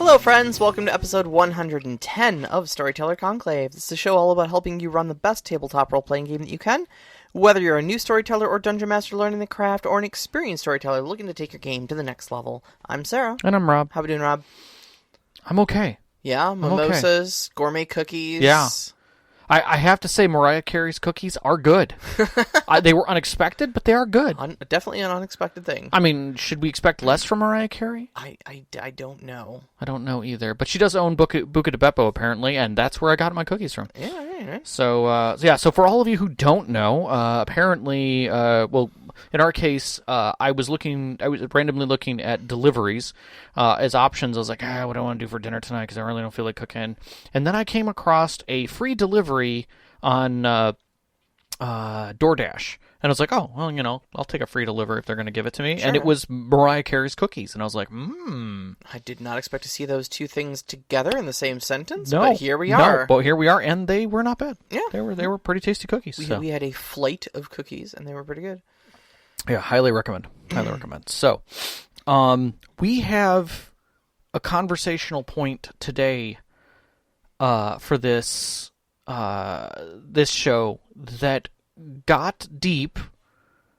Hello friends, welcome to episode 110 of Storyteller Conclave. This is a show all about helping you run the best tabletop role-playing game that you can. Whether you're a new storyteller or dungeon master learning the craft, or an experienced storyteller looking to take your game to the next level. I'm Sarah. And I'm Rob. How we doing, Rob? I'm okay. Yeah, mimosas, gourmet cookies. Yeah. I have to say, Mariah Carey's cookies are good. They were unexpected, but they are good. Definitely an unexpected thing. I mean, should we expect less from Mariah Carey? I don't know. I don't know either. But she does own Buca di Beppo, apparently, and that's where I got my cookies from. Yeah, right. So so for all of you who don't know, apparently, in our case, I was randomly looking at deliveries as options. I was like, what do I want to do for dinner tonight? Because I really don't feel like cooking. And then I came across a free delivery on DoorDash. And I was like, oh, well, I'll take a free delivery if they're going to give it to me. Sure. And it was Mariah Carey's cookies. And I was like, I did not expect to see those two things together in the same sentence, but here we are. But here we are, and they were not bad. Yeah. They were pretty tasty cookies. We had a flight of cookies, and they were pretty good. Yeah, highly recommend. Highly recommend. So, we have a conversational point today for this show that got deep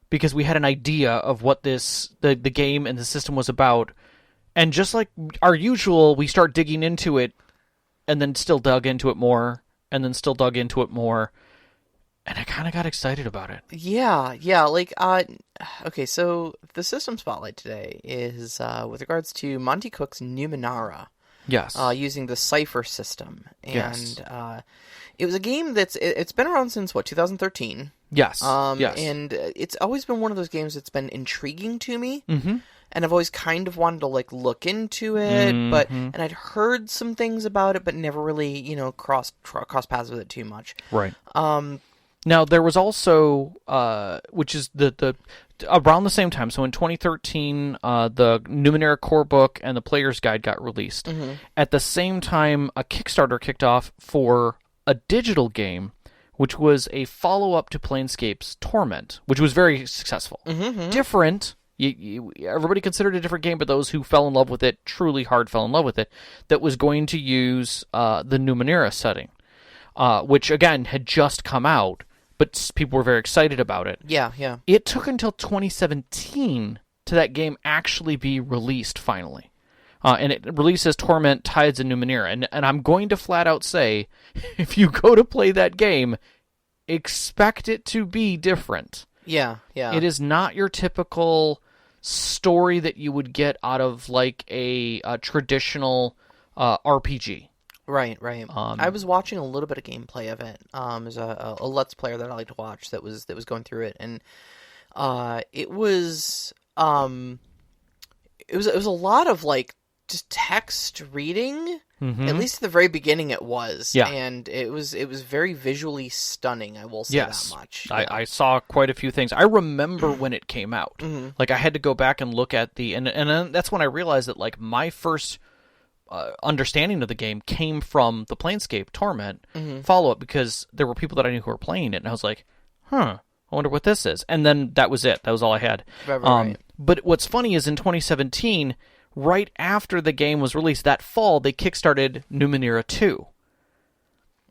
because we had an idea of what the game and the system was about, and just like our usual, we start digging into it, and then still dug into it more, and then still dug into it more. And I kind of got excited about it. Yeah, okay, so the system spotlight today is with regards to Monte Cook's Numenara. Yes. Using the Cypher system. And yes. It was a game it's been around since, 2013? Yes. Yes. And it's always been one of those games that's been intriguing to me. Mm-hmm. And I've always kind of wanted to, look into it, and I'd heard some things about it, but never really, crossed paths with it too much. Right. Now, there was also, which is the around the same time, so in 2013, the Numenera core book and the player's guide got released. Mm-hmm. At the same time, a Kickstarter kicked off for a digital game, which was a follow-up to Planescape's Torment, which was very successful. Mm-hmm. Different. Everybody considered it a different game, but those who fell in love with it, truly hard fell in love with it, that was going to use the Numenera setting, which, again, had just come out. But people were very excited about it. Yeah. It took until 2017 to that game actually be released finally. And it releases Torment, Tides, and Numenera. And I'm going to flat out say, if you go to play that game, expect it to be different. Yeah. It is not your typical story that you would get out of a traditional RPG. Right. I was watching a little bit of gameplay of it. There's a Let's Player that I like to watch that was going through it, and it was a lot of just text reading. Mm-hmm. At least at the very beginning, it was. Yeah. And it was very visually stunning. I will say that much. Yeah. I saw quite a few things. I remember when it came out. Mm-hmm. I had to go back and look at and then that's when I realized that my first understanding of the game came from the Planescape Torment follow-up, because there were people that I knew who were playing it, and I was like, I wonder what this is. And then that was it. That was all I had. Right. But what's funny is in 2017, right after the game was released, that fall, they kickstarted Numenera 2,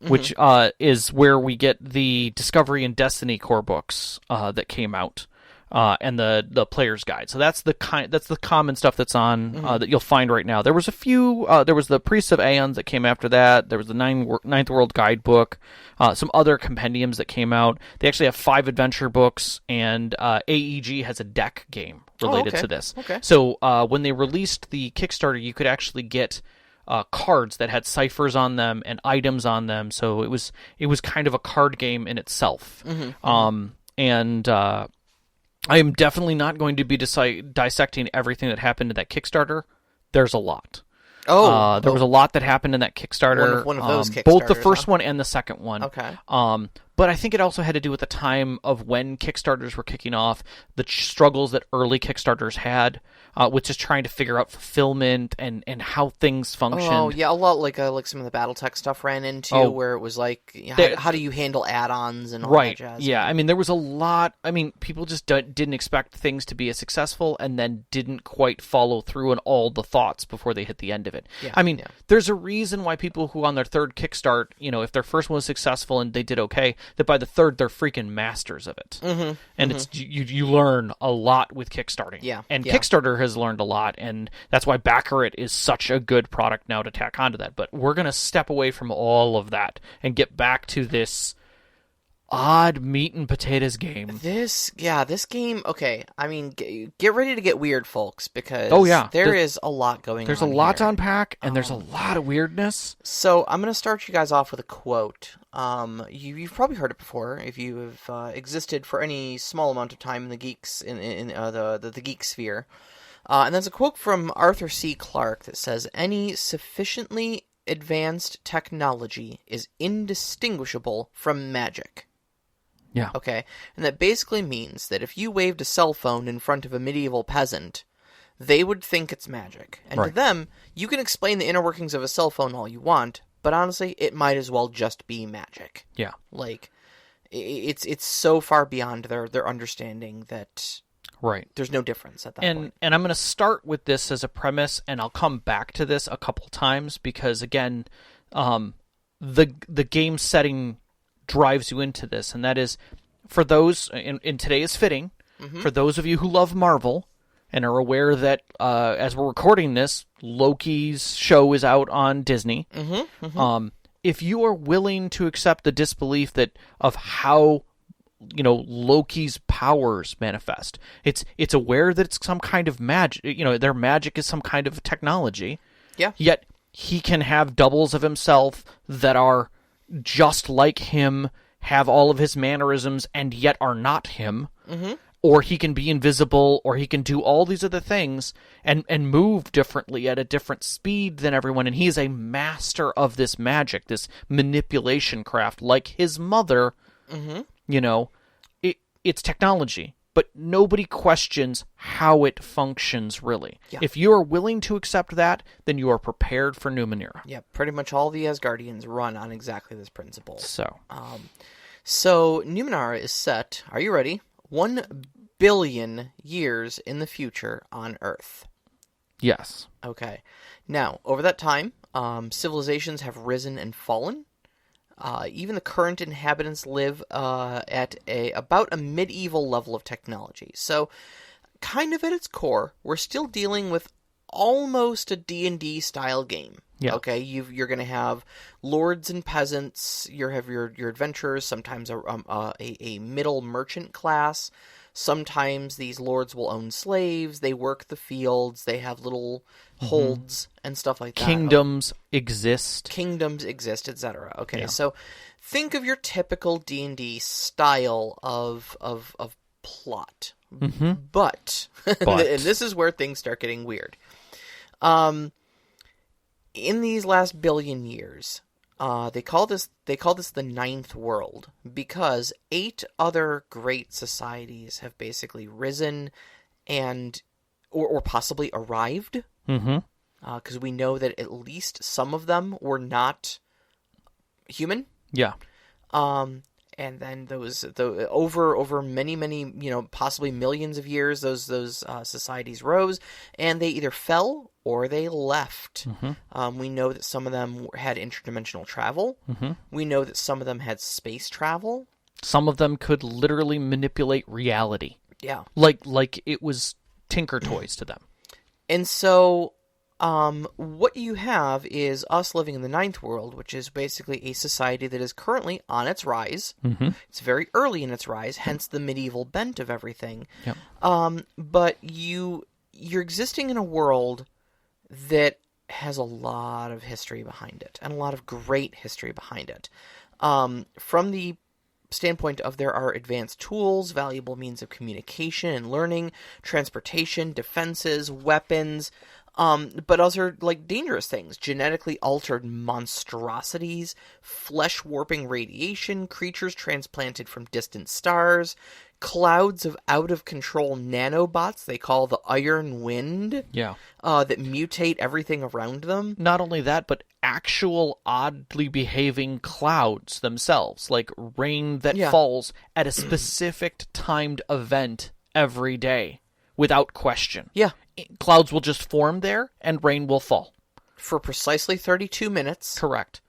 which is where we get the Discovery and Destiny core books that came out. And the player's guide. So that's the common stuff that's on that you'll find right now. There was a few. There was the Priests of Aeons that came after that. There was the Ninth World Guidebook. Some other compendiums that came out. They actually have 5 adventure books, and AEG has a deck game related to this. Okay. So when they released the Kickstarter, you could actually get cards that had ciphers on them and items on them. So it was kind of a card game in itself. I am definitely not going to be dissecting everything that happened in that Kickstarter. There's a lot. There was a lot that happened in that Kickstarter. One of those Kickstarters. Both the first one and the second one. Okay. But I think it also had to do with the time of when Kickstarters were kicking off, the struggles that early Kickstarters had, with just trying to figure out fulfillment and how things functioned. Oh, yeah, a lot like some of the BattleTech stuff ran into, where it was like, how do you handle add-ons and all that jazz? Yeah, I mean, there was a lot. I mean, people just didn't expect things to be as successful and then didn't quite follow through on all the thoughts before they hit the end of it. Yeah, I mean, there's a reason why people who on their third Kickstart, if their first one was successful and they did okay, that by the third they're freaking masters of it. Mm-hmm. And it's you learn a lot with kickstarting. Yeah. And Kickstarter has learned a lot, and that's why Baccarat is such a good product now to tack onto that. But we're going to step away from all of that and get back to this odd meat and potatoes game. This game, okay, I mean, get ready to get weird, folks, because there is a lot going on. There's a lot to unpack, and there's a lot of weirdness. So I'm going to start you guys off with a quote. You've probably heard it before if you have existed for any small amount of time in the geeks in the geek sphere. And there's a quote from Arthur C. Clarke that says, "Any sufficiently advanced technology is indistinguishable from magic." Yeah. Okay, and that basically means that if you waved a cell phone in front of a medieval peasant, they would think it's magic. And to them, you can explain the inner workings of a cell phone all you want, but honestly, it might as well just be magic. Yeah. Like, it's so far beyond their understanding that there's no difference at that point. And I'm going to start with this as a premise, and I'll come back to this a couple times, because, again, the game setting drives you into this, and that is, for those, and today is fitting, for those of you who love Marvel and are aware that as we're recording this, Loki's show is out on Disney. If you are willing to accept the disbelief of how Loki's powers manifest, it's aware that it's some kind of magic. Their magic is some kind of technology. Yeah. Yet he can have doubles of himself that are just like him, have all of his mannerisms, and yet are not him. Or he can be invisible, or he can do all these other things and move differently at a different speed than everyone. And he is a master of this magic, this manipulation craft, like his mother. It's technology, but nobody questions how it functions, really. Yeah. If you are willing to accept that, then you are prepared for Numenera. Yeah, pretty much all the Asgardians run on exactly this principle. So Numenara is set, are you ready? 1 billion years in the future on Earth. Yes. Okay. Now, over that time, civilizations have risen and fallen. Even the current inhabitants live at about a medieval level of technology. So, kind of at its core, we're still dealing with almost a D&D style game. Yeah. Okay, you're going to have lords and peasants. You have your adventurers. Sometimes a middle merchant class. Sometimes these lords will own slaves. They work the fields. They have little holds and stuff like that. Kingdoms exist, etc. Okay, so think of your typical D&D style of plot. But and this is where things start getting weird. In these last billion years, they call this the ninth world, because 8 other great societies have basically risen and or possibly arrived. Because we know that at least some of them were not human. Yeah. And then over many possibly millions of years, those societies rose, and they either fell or they left. We know that some of them had interdimensional travel. We know that some of them had space travel. Some of them could literally manipulate reality. Yeah, like it was Tinker Toys to them. And so, what you have is us living in the ninth world, which is basically a society that is currently on its rise. It's very early in its rise, hence the medieval bent of everything. Yep. But you're existing in a world that has a lot of history behind it, and a lot of great history behind it. From the standpoint of there are advanced tools, valuable means of communication and learning, transportation, defenses, weapons. But also, like, dangerous things. Genetically altered monstrosities, flesh-warping radiation, creatures transplanted from distant stars, clouds of out-of-control nanobots they call the Iron Wind. Yeah. That mutate everything around them. Not only that, but actual oddly behaving clouds themselves, like rain that falls at a specific timed event every day, without question. Yeah. Clouds will just form there, and rain will fall. For precisely 32 minutes. Correct.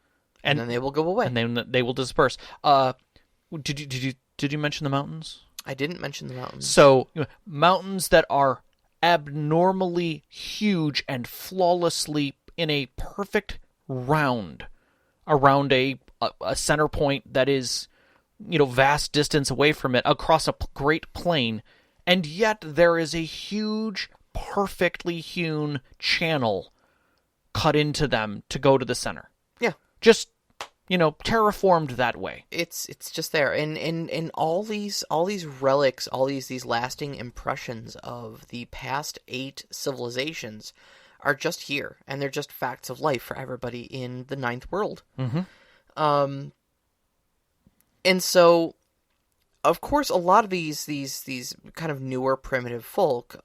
And then they will go away. And then they will disperse. Did you mention the mountains? I didn't mention the mountains. So, mountains that are abnormally huge and flawlessly in a perfect round around a center point that is, vast distance away from it across a great plain, and yet there is a huge, perfectly hewn channel cut into them to go to the center. Yeah. Just, terraformed that way. It's just there. And all these relics, all these lasting impressions of the past 8 civilizations are just here, and they're just facts of life for everybody in the Ninth World. Mm-hmm. And so, of course, a lot of these kind of newer primitive folk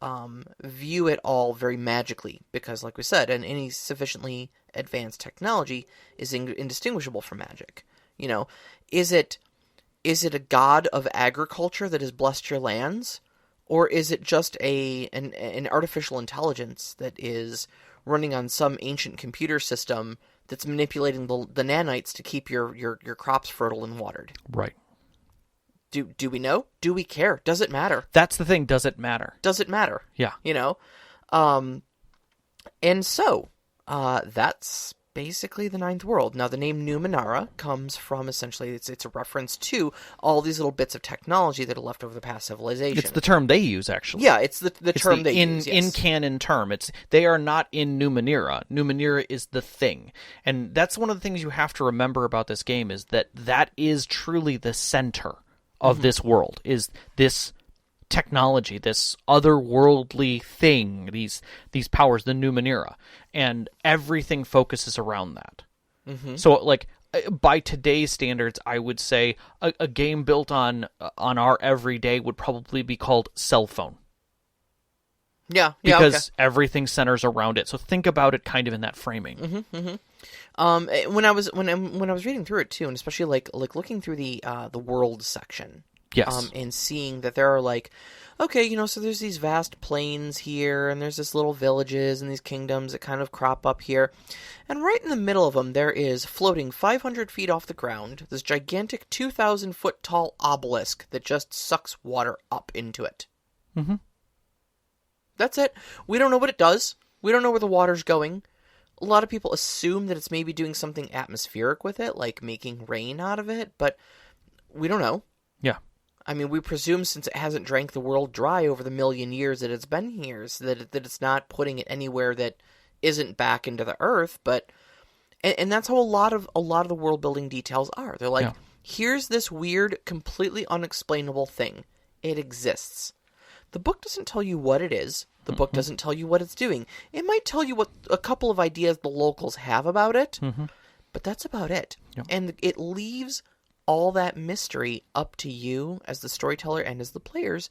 view it all very magically, because, like we said, and any sufficiently advanced technology is indistinguishable from magic. Is it a god of agriculture that has blessed your lands? Or is it just an artificial intelligence that is running on some ancient computer system that's manipulating the nanites to keep your crops fertile and watered? Right. Do we know? Do we care? Does it matter? That's the thing. Does it matter? Does it matter? Yeah. And so, that's basically the Ninth World. Now, the name Numenara comes from, essentially, it's a reference to all these little bits of technology that are left over the past civilization. It's the term they use, actually. Yeah, it's the term they use. Yes. In canon term. They are not in Numenera. Numenera is the thing. And that's one of the things you have to remember about this game, is that is truly the center of this world, is this technology, this otherworldly thing, these powers, the Numenera, and everything focuses around that. Mm-hmm. So, like, by today's standards, I would say a game built on our everyday would probably be called Cell Phone. Yeah, because everything centers around it. So think about it kind of in that framing. Mm-hmm, mm-hmm. When I was reading through it too, and especially like looking through the world section, yes, and seeing that there are so there's these vast plains here, and there's this little villages and these kingdoms that kind of crop up here, and right in the middle of them there is, floating 500 feet off the ground, this gigantic 2,000 foot tall obelisk that just sucks water up into it. Mm-hmm. That's it. We don't know what it does. We don't know where the water's going. A lot of people assume that it's maybe doing something atmospheric with it, like making rain out of it, but we don't know. Yeah. I mean, we presume, since it hasn't drank the world dry over the million years that it's been here, so that it's not putting it anywhere that isn't back into the earth, but... And that's how a lot of the world building details are. They're like, here's this weird, completely unexplainable thing. It exists. The book doesn't tell you what it is. The book doesn't tell you what it's doing. It might tell you what a couple of ideas the locals have about it, but that's about it. Yep. And it leaves all that mystery up to you as the storyteller and as the players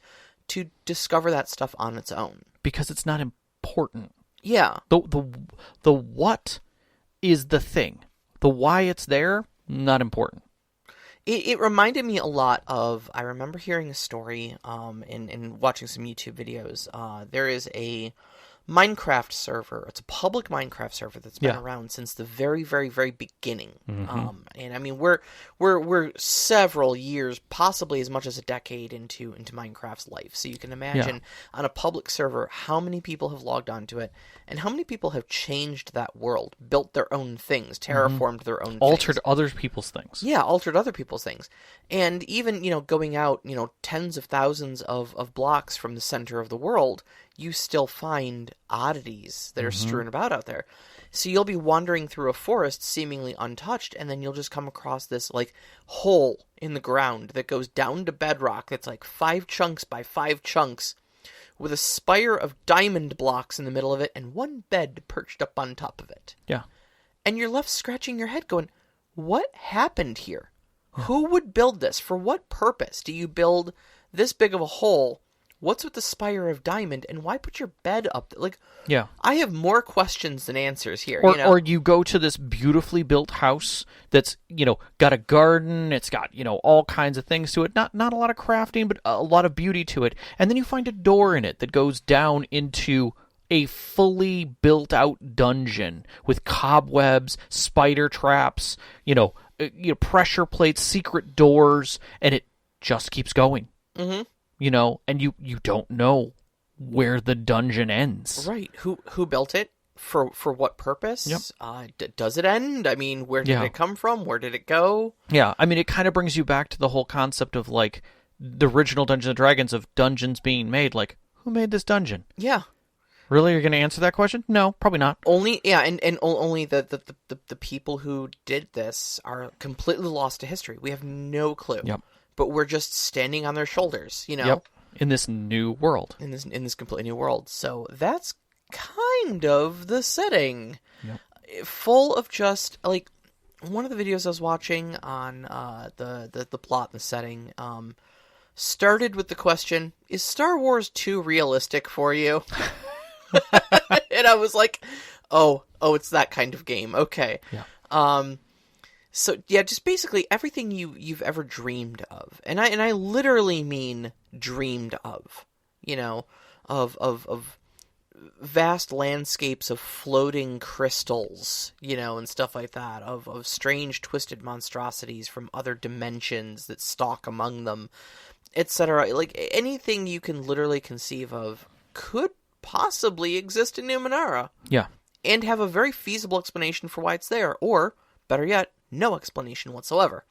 to discover that stuff on its own. Because it's not important. Yeah. The what is the thing. The why it's there, not important. It reminded me a lot of, I remember hearing a story and watching some YouTube videos. There is a Minecraft server. It's a public Minecraft server that's been around since the very, very, very beginning. Mm-hmm. And I mean, we're several years, possibly as much as a decade into Minecraft's life. So you can imagine on a public server how many people have logged onto it, and how many people have changed that world, built their own things, terraformed their own altered things. Other people's things. Yeah, altered other people's things. And even, going out, tens of thousands of blocks from the center of the world, you still find oddities that are strewn about out there. So you'll be wandering through a forest seemingly untouched, and then you'll just come across this, hole in the ground that goes down to bedrock that's 5 chunks by 5 chunks, with a spire of diamond blocks in the middle of it and one bed perched up on top of it. Yeah. And you're left scratching your head going, what happened here? Who would build this? For what purpose do you build this big of a hole? What's with the spire of diamond, and why put your bed up there? Like, yeah. I have more questions than answers here. Or you go to this beautifully built house that's, got a garden, it's got, all kinds of things to it. Not a lot of crafting, but a lot of beauty to it. And then you find a door in it that goes down into a fully built out dungeon with cobwebs, spider traps, pressure plates, secret doors, and it just keeps going. Mm-hmm. And you don't know where the dungeon ends. Right. Who built it? For what purpose? Yep. Does it end? I mean, where did it come from? Where did it go? Yeah, I mean, it kind of brings you back to the whole concept of, like, the original Dungeons & Dragons of dungeons being made. Like, who made this dungeon? Yeah. Really? You're going to answer that question? No, probably not. Only only the people who did this are completely lost to history. We have no clue. Yep. But we're just standing on their shoulders, Yep. In this new world. In this completely new world. So that's kind of the setting. Yep. Full of just, like, one of the videos I was watching on the plot and the setting started with the question, is Star Wars too realistic for you? And I was like, oh, it's that kind of game. Okay. Yeah. So yeah, just basically everything you've ever dreamed of, and I literally mean dreamed of, of vast landscapes of floating crystals, and stuff like that, of strange twisted monstrosities from other dimensions that stalk among them, etc. Like anything you can literally conceive of could possibly exist in Numenara. Yeah. And have a very feasible explanation for why it's there, or better yet, no explanation whatsoever.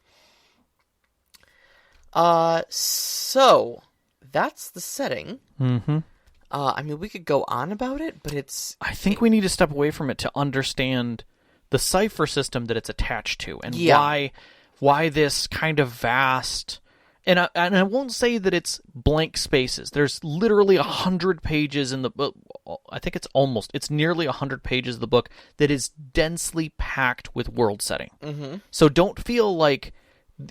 So that's the setting. Mm-hmm. I mean, we could go on about it, but it's... I think we need to step away from it to understand the Cypher system that it's attached to, and why this kind of vast... And I won't say that it's blank spaces. There's literally 100 pages in the book. I think it's nearly 100 pages of the book that is densely packed with world setting. Mm-hmm. So don't feel like,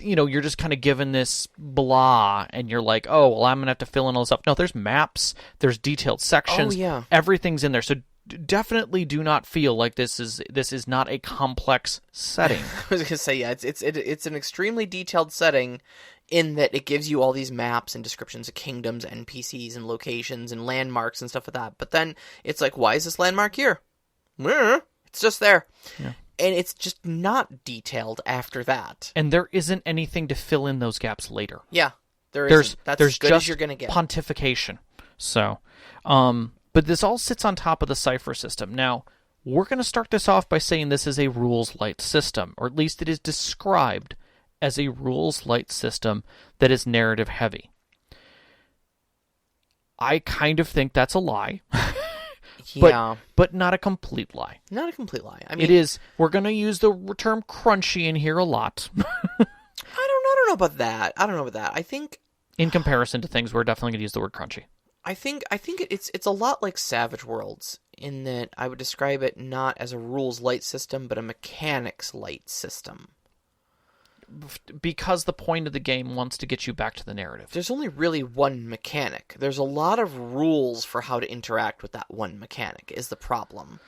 you're just kind of given this blah and you're like, oh, well, I'm going to have to fill in all this stuff. No, there's maps, there's detailed sections. Oh, yeah. Everything's in there. So definitely do not feel like this is not a complex setting. I was going to say, yeah, it's an extremely detailed setting, in that it gives you all these maps and descriptions of kingdoms, NPCs, and locations, and landmarks, and stuff like that. But then, it's like, why is this landmark here? It's just there. Yeah. And it's just not detailed after that. And there isn't anything to fill in those gaps later. Yeah, there's That's as good as you're going to get. Pontification. So, but this all sits on top of the Cypher system. Now, we're going to start this off by saying this is a rules-light system, or at least it is described as a rules-light system that is narrative-heavy. I kind of think that's a lie. Yeah. But not a complete lie. Not a complete lie. I mean, it is. We're going to use the term crunchy in here a lot. I don't know about that. I think, in comparison to things, we're definitely going to use the word crunchy. I think it's a lot like Savage Worlds, in that I would describe it not as a rules-light system, but a mechanics-light system. Because the point of the game wants to get you back to the narrative. There's only really one mechanic. There's a lot of rules for how to interact with that one mechanic, is the problem.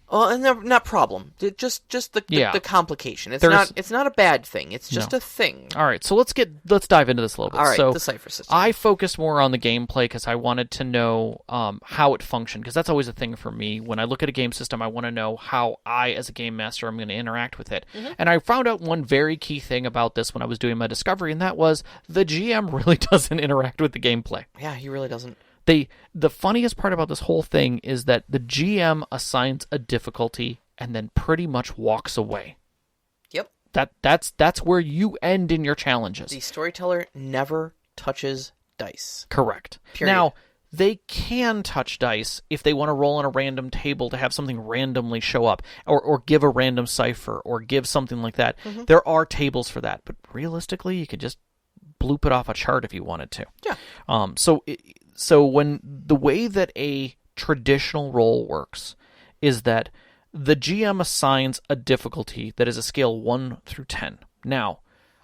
And not problem. Just the complication. It's not a bad thing. It's just a thing. All right, so let's dive into this a little bit. All right, so the Cypher system. I focused more on the gameplay because I wanted to know how it functioned, because that's always a thing for me. When I look at a game system, I want to know how I, as a game master, am going to interact with it. Mm-hmm. And I found out one very key thing about this when I was doing my discovery, and that was the GM really doesn't interact with the gameplay. Yeah, he really doesn't. The funniest part about this whole thing is that the GM assigns a difficulty and then pretty much walks away. Yep. That's where you end in your challenges. The storyteller never touches dice. Correct. Period. Now, they can touch dice if they want to roll on a random table to have something randomly show up, or give a random cipher, or give something like that. Mm-hmm. There are tables for that, but realistically, you could just bloop it off a chart if you wanted to. Yeah. So when the way that a traditional roll works is that the GM assigns a difficulty that is a scale 1 through 10. Now,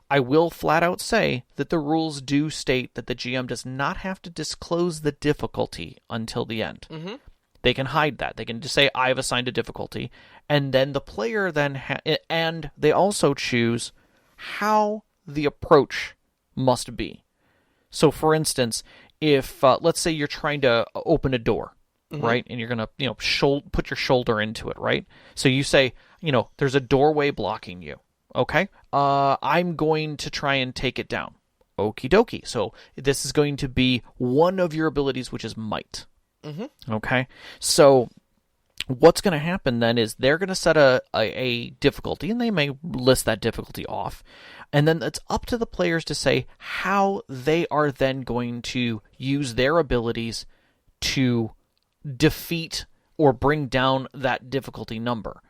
I will flat out say that the rules do state that the GM does not have to disclose the difficulty until the end. Mm-hmm. They can hide that. They can just say, I've assigned a difficulty. And then the player then... and they also choose how the approach must be. So, for instance, if, let's say you're trying to open a door, mm-hmm. right? And you're going to, put your shoulder into it, right? So you say, there's a doorway blocking you. Okay, I'm going to try and take it down. Okie dokie. So this is going to be one of your abilities, which is might. Mm-hmm. Okay, so what's going to happen then is they're going to set a difficulty, and they may list that difficulty off. And then it's up to the players to say how they are then going to use their abilities to defeat or bring down that difficulty number.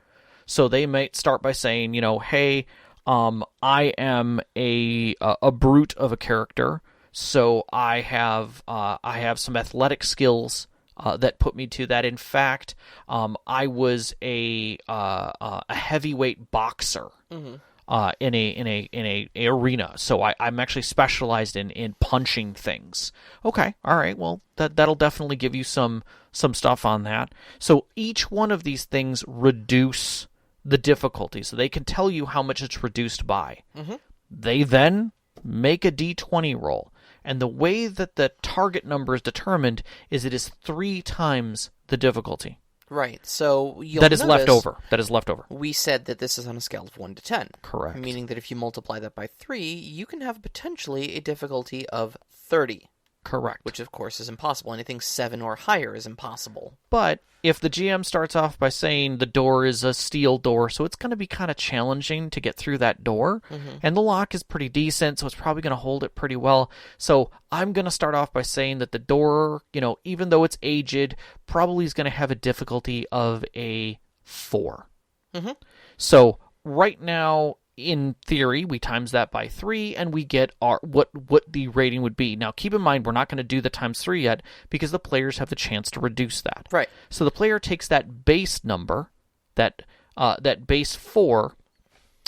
So they might start by saying, hey, I am a brute of a character, so I have some athletic skills that put me to that. In fact, I was a heavyweight boxer in a arena, so I'm actually specialized in punching things. Okay, all right, well that'll definitely give you some stuff on that. So each one of these things reduce the difficulty, so they can tell you how much it's reduced by. Mm-hmm. They then make a d20 roll, and the way that the target number is determined is it is 3 times the difficulty. Right, so that is left over. We said that this is on a scale of 1 to 10. Correct. Meaning that if you multiply that by 3, you can have potentially a difficulty of 30. Correct. Which, of course, is impossible. Anything 7 or higher is impossible. But if the GM starts off by saying the door is a steel door, so it's going to be kind of challenging to get through that door, mm-hmm. and the lock is pretty decent, so it's probably going to hold it pretty well. So I'm going to start off by saying that the door, even though it's aged, probably is going to have a difficulty of a 4. Mm-hmm. So right now, in theory, we times that by 3, and we get our what the rating would be. Now, keep in mind, we're not going to do the times 3 yet, because the players have the chance to reduce that. Right. So the player takes that base number, that base 4,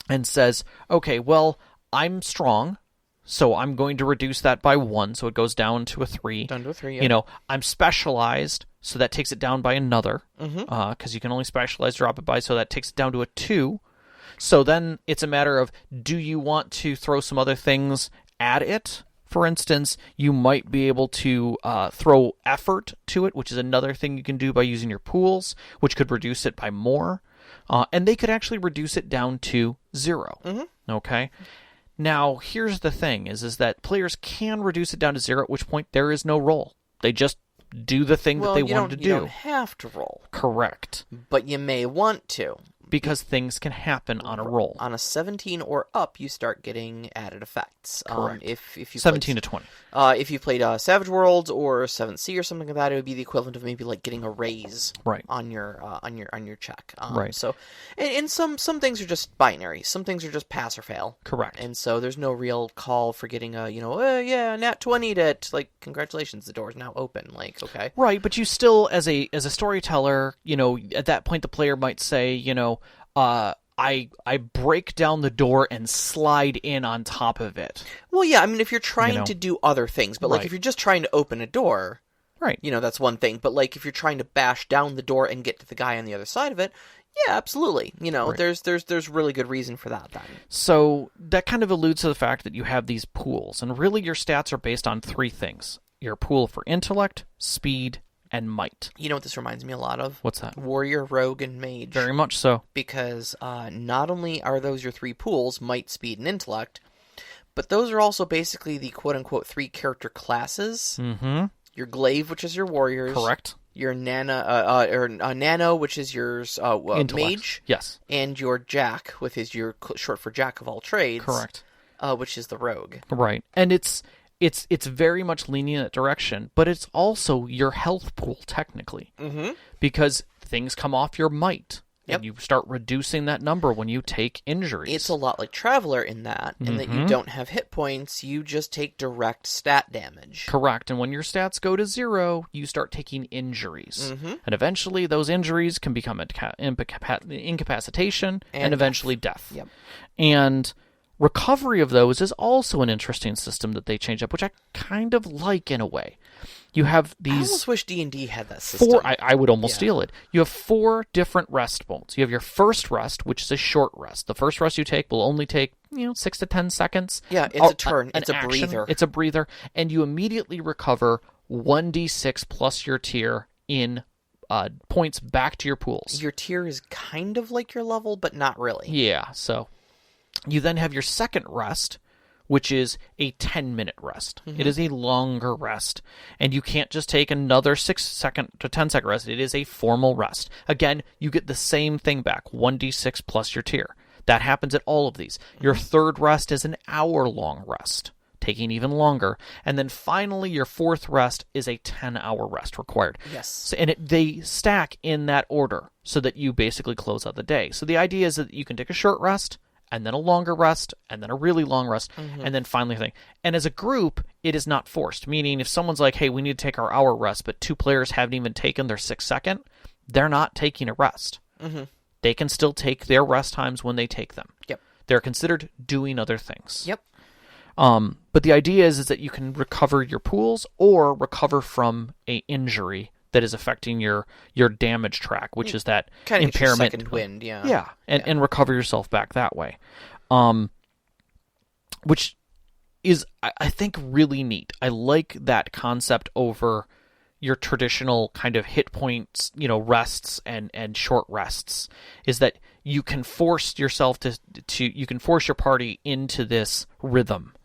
and says, okay, well, I'm strong, so I'm going to reduce that by 1, so it goes down to a 3. Down to a 3, yeah. I'm specialized, so that takes it down by another, because you can only specialize, drop it by, so that takes it down to a 2. So then it's a matter of, do you want to throw some other things at it? For instance, you might be able to throw effort to it, which is another thing you can do by using your pools, which could reduce it by more. And they could actually reduce it down to 0. Mm-hmm. Okay? Now, here's the thing, is that players can reduce it down to 0, at which point there is no roll. They just do the thing that they want to do. You don't have to roll. Correct. But you may want to. Because things can happen on a roll. On a 17 or up, you start getting added effects. Correct. If you 17 to 20. If you played Savage Worlds or 7th Sea or something like that, it would be the equivalent of maybe like getting a raise on your check. Right. So, and some things are just binary. Some things are just pass or fail. Correct. And so there's no real call for getting a nat 20'd it. Like, congratulations, the door's now open. Like, okay. Right, but you still, as a storyteller, at that point the player might say, I break down the door and slide in on top of it. Well, yeah, I mean, if you're trying to do other things, but like if you're just trying to open a door, right? That's one thing. But like if you're trying to bash down the door and get to the guy on the other side of it, yeah, absolutely. Right. There's really good reason for that then. So that kind of alludes to the fact that you have these pools, and really your stats are based on 3 things: your pool for intellect, speed, and might. You know what this reminds me a lot of? What's that? Warrior, Rogue, and Mage. Very much so. Because not only are those your 3 pools, might, speed, and intellect, but those are also basically the quote-unquote 3 character classes. Mm-hmm. Your Glaive, which is your warriors. Correct. Your Nano, which is yours Mage. Yes. And your Jack, which is your short for Jack of all trades. Correct. Which is the Rogue. Right. And it's very much leaning in that direction, but it's also your health pool, technically. Mm-hmm. Because things come off your might. And you start reducing that number when you take injuries. It's a lot like Traveler in that you don't have hit points, you just take direct stat damage. Correct. And when your stats go to 0, you start taking injuries. And eventually those injuries can become incapacitation and eventually death. Yep. And recovery of those is also an interesting system that they change up, which I kind of like in a way. You have these... I almost wish D&D had that system. I would almost steal it. You have 4 different rest modes. You have your first rest, which is a short rest. The first rest you take will only take 6 to 10 seconds. Yeah, it's a turn. It's a breather. It's a breather. And you immediately recover 1d6 plus your tier in points back to your pools. Your tier is kind of like your level, but not really. Yeah, so... You then have your second rest, which is a 10-minute rest. It is a longer rest, and you can't just take another 6-second to 10-second rest. It is a formal rest. Again, you get the same thing back, 1d6 plus your tier. That happens at all of these. Your third rest is an hour-long rest, taking even longer. And then finally, your fourth rest is a 10-hour rest required. Yes. So, and they stack in that order so that you basically close out the day. So the idea is that you can take a short rest, and then a longer rest, and then a really long rest, and then finally a thing. And as a group, it is not forced, meaning if someone's like, hey, we need to take our hour rest, but 2 players haven't even taken their 6-second, they're not taking a rest. They can still take their rest times when they take them. Yep. They're considered doing other things. Yep. But the idea is that you can recover your pools or recover from a injury that is affecting your damage track, which is that kind of impairment. Second wind, yeah. Yeah, and recover yourself back that way. Which is, I think, really neat. I like that concept over your traditional kind of hit points, rests and short rests, is that you can force yourself you can force your party into this rhythm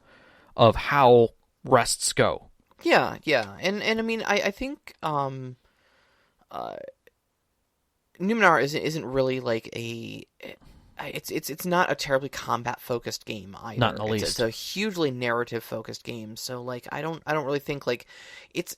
of how rests go. Yeah, and I mean, I think Numenara isn't really like it's not a terribly combat focused game either. Not in the least. It's a hugely narrative focused game. So like I don't really think like it's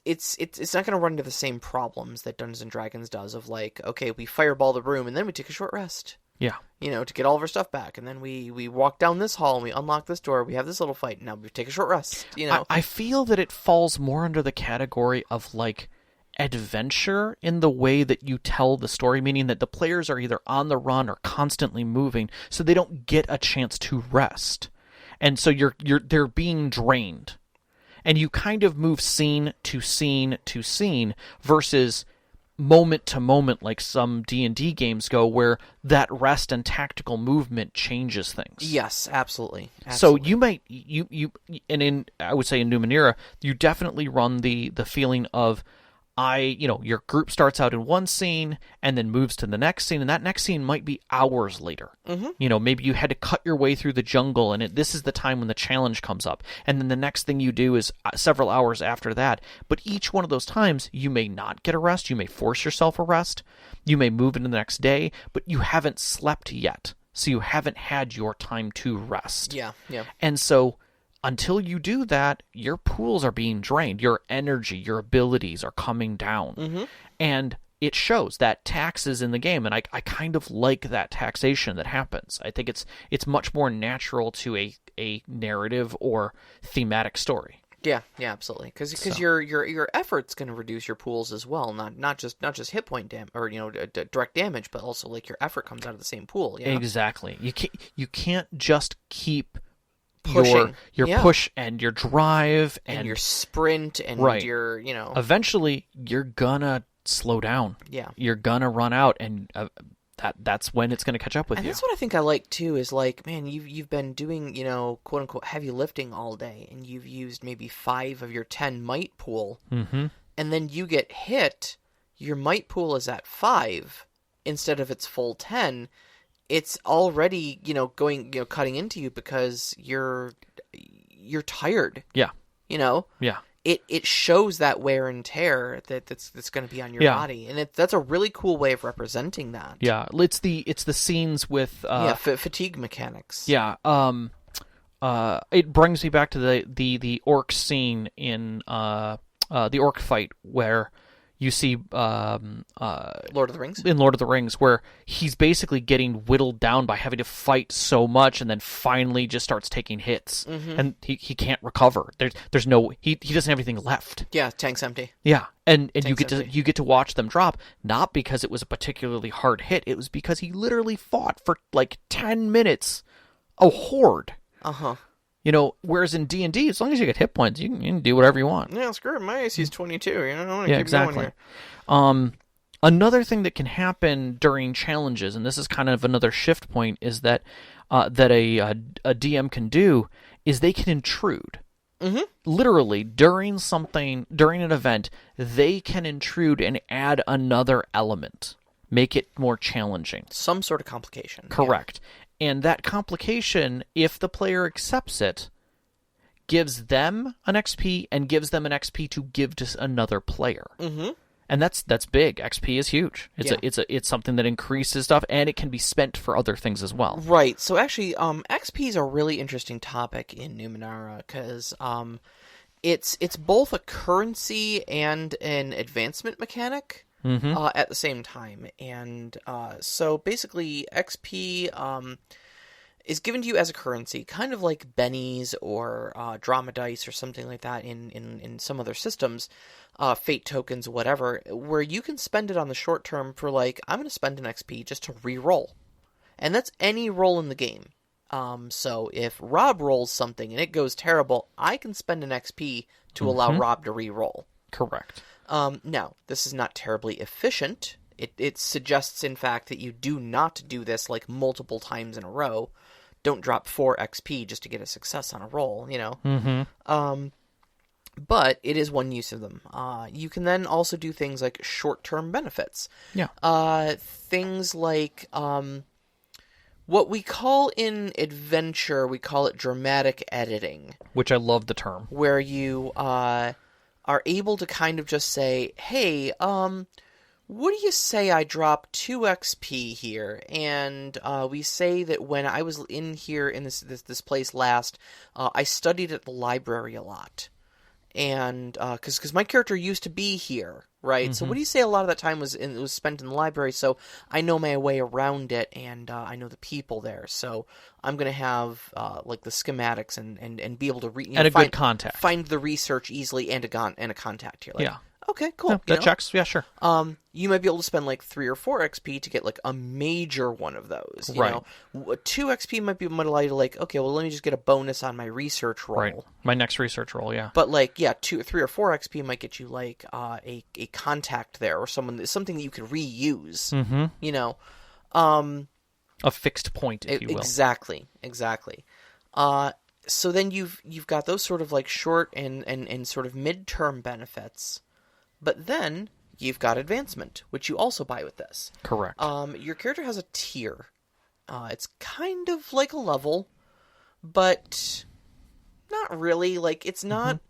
not going to run into the same problems that Dungeons and Dragons does of like, okay, we fireball the room and then we take a short rest. Yeah. To get all of our stuff back. And then we walk down this hall and we unlock this door. We have this little fight. Now we take a short rest. I feel that it falls more under the category of, like, adventure in the way that you tell the story, meaning that the players are either on the run or constantly moving, so they don't get a chance to rest. And so they're being drained. And you kind of move scene to scene to scene versus moment to moment like some D&D games go, where that rest and tactical movement changes things. Yes, absolutely. So you might I would say in Numenera, you definitely run the feeling of your group starts out in one scene and then moves to the next scene, and that next scene might be hours later. Maybe you had to cut your way through the jungle, and this is the time when the challenge comes up, and then the next thing you do is several hours after that. But each one of those times, you may not get a rest, you may force yourself a rest, you may move into the next day, but you haven't slept yet, so you haven't had your time to rest. Yeah. And so until you do that, your pools are being drained. Your energy, your abilities are coming down. And it shows that taxes in the game, and I kind of like that taxation that happens. I think it's much more natural to a narrative or thematic story. Yeah, absolutely. Because your effort's going to reduce your pools as well, not just hit point damage or direct damage, but also like your effort comes out of the same pool. Yeah? Exactly. You can't just keep pushing your push and your drive and your sprint and your eventually you're gonna slow down. Yeah, you're gonna run out, and that's when it's gonna catch up with you. And that's what I think I like too, is like, man, you've been doing quote unquote heavy lifting all day, and you've used maybe 5 of your 10 might pool, and then you get hit, your might pool is at 5 instead of its full 10. It's already, cutting into you because you're tired. Yeah. Yeah. It shows that wear and tear that's going to be on your body, and that's a really cool way of representing that. Yeah. It's the scenes with fatigue mechanics. Yeah. It brings me back to the orc scene in the orc fight where you see Lord of the Rings? In Lord of the Rings, where he's basically getting whittled down by having to fight so much, and then finally just starts taking hits, and he can't recover. There's no he doesn't have anything left. Yeah, tank's empty. Yeah, and Tank's you get to watch them drop, not because it was a particularly hard hit. It was because he literally fought for like 10 minutes, a horde. You know, whereas in D&D, as long as you get hit points, you can do whatever you want. Yeah, screw it. My AC is 22. You know, I want to keep going here. Another thing that can happen during challenges, and this is kind of another shift point, is that a DM can do is they can intrude. Literally, during an event, they can intrude and add another element, make it more challenging. Some sort of complication. Correct. Yeah. And that complication, if the player accepts it, gives them an XP and gives them an XP to give to another player. And that's big. XP is huge. It's something that increases stuff, and it can be spent for other things as well. Right. So actually, XP is a really interesting topic in Numenara because it's both a currency and an advancement mechanic. At the same time. And so basically XP is given to you as a currency, kind of like bennies or drama dice or something like that in some other systems, fate tokens, whatever, where you can spend it on the short term for like, I'm going to spend an XP just to re-roll. And that's any roll in the game. So if Rob rolls something and it goes terrible, I can spend an XP to allow Rob to re-roll. Correct. Now, this is not terribly efficient. It suggests, in fact, that you do not do this like multiple times in a row. Don't drop 4 XP just to get a success on a roll, you know. But it is one use of them. You can then also do things like short-term benefits. Yeah. Things like what we call in adventure, we call it dramatic editing. Which I love the term. Where you are able to kind of just say, hey, what do you say I drop 2 XP here? And we say that when I was in here in this place last, I studied at the library a lot. And because my character used to be here, right? So what do you say a lot of that time was spent in the library, so I know my way around it, and I know the people there. So I'm going to have like the schematics and be able to good contact. Find the research easily and a contact here. Like, yeah. Okay, cool. Yeah, that checks. Yeah, sure. You might be able to spend like 3 or 4 XP to get like a major one of those. You know? 2 XP might allow you to like, okay, well, let me just get a bonus on my research roll. Right. My next research roll, yeah. But like, 2, 3, or 4 XP might get you like a contact there or something that you could reuse. You know, a fixed point, if you will. Exactly. So then you've got those sort of like short and sort of mid-term benefits. But then you've got advancement, which you also buy with this. Correct. Your character has a tier. It's kind of like a level, but not really. Like it's not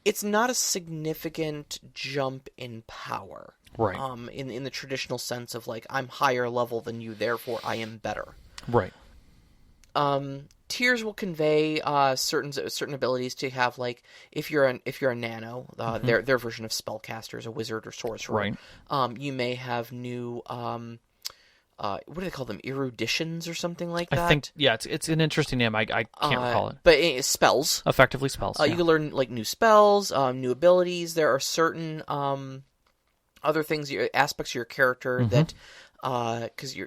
a significant jump in power. Right. In the traditional sense of like I'm higher level than you, therefore I am better. Right. Tiers will convey certain abilities to have, like if you're a nano, their version of spellcasters, a wizard or sorcerer. Right. You may have new what do they call them? Eruditions or something like that. I think it's an interesting name. I can't recall it. But spells. Effectively spells. You can learn like new spells, new abilities. There are certain other things, aspects of your character that because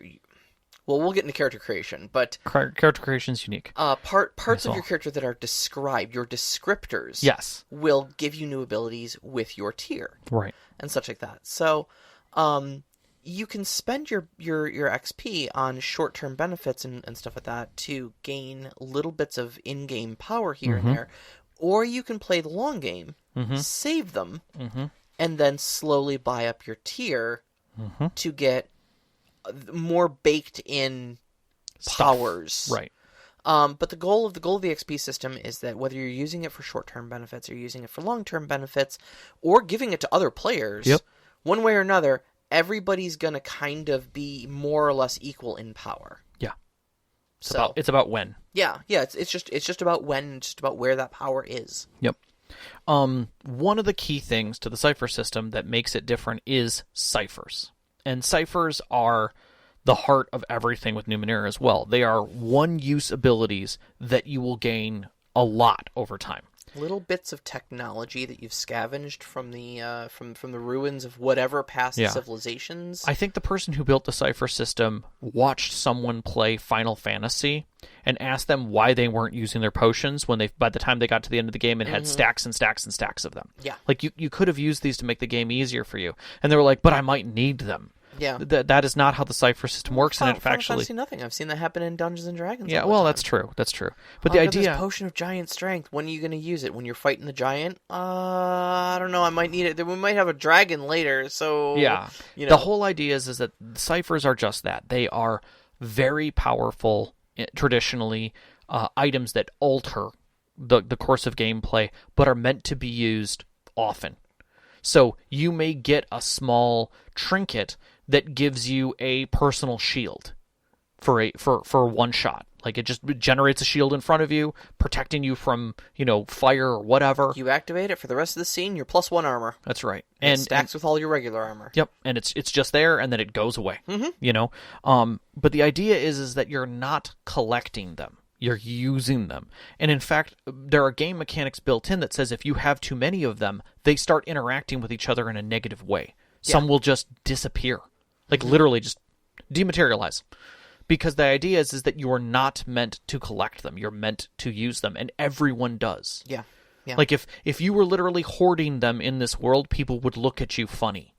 well, we'll get into character creation, but character creation is unique. Parts of your character that are described, your descriptors, yes, will give you new abilities with your tier, right, and such like that. So, you can spend your XP on short-term benefits and stuff like that to gain little bits of in-game power here and there, or you can play the long game, save them, and then slowly buy up your tier to get more baked in powers. Right. But the goal of the XP system is that whether you're using it for short-term benefits or using it for long-term benefits or giving it to other players, one way or another, everybody's going to kind of be more or less equal in power. Yeah. It's about when. Yeah. It's just about when, just about where that power is. Yep. One of the key things to the Cypher system that makes it different is ciphers. And ciphers are the heart of everything with Numenera as well. They are one-use abilities that you will gain a lot over time. Little bits of technology that you've scavenged from the from the ruins of whatever past civilizations. I think the person who built the Cypher system watched someone play Final Fantasy and asked them why they weren't using their potions when by the time they got to the end of the game and had stacks and stacks and stacks of them. Yeah. Like you could have used these to make the game easier for you. And they were like, but I might need them. Yeah, that is not how the Cypher system works, and it actually. I've seen nothing. I've seen that happen in Dungeons and Dragons. Yeah, well, that's true. That's true. But the idea, this potion of giant strength. When are you going to use it? When you're fighting the giant? I don't know. I might need it. We might have a dragon later. So yeah, the whole idea is that ciphers are just that. They are very powerful, traditionally, items that alter the course of gameplay, but are meant to be used often. So you may get a small trinket that gives you a personal shield for one shot. Like it just generates a shield in front of you, protecting you from, fire or whatever. You activate it for the rest of the scene, you're +1 armor. That's right. And it stacks with all your regular armor. Yep, and it's just there and then it goes away. But the idea is that you're not collecting them. You're using them. And in fact, there are game mechanics built in that says if you have too many of them, they start interacting with each other in a negative way. Yeah. Some will just disappear. Like literally just dematerialize. Because the idea is that you are not meant to collect them. You're meant to use them. And everyone does. Yeah. Yeah. Like if you were literally hoarding them in this world, people would look at you funny.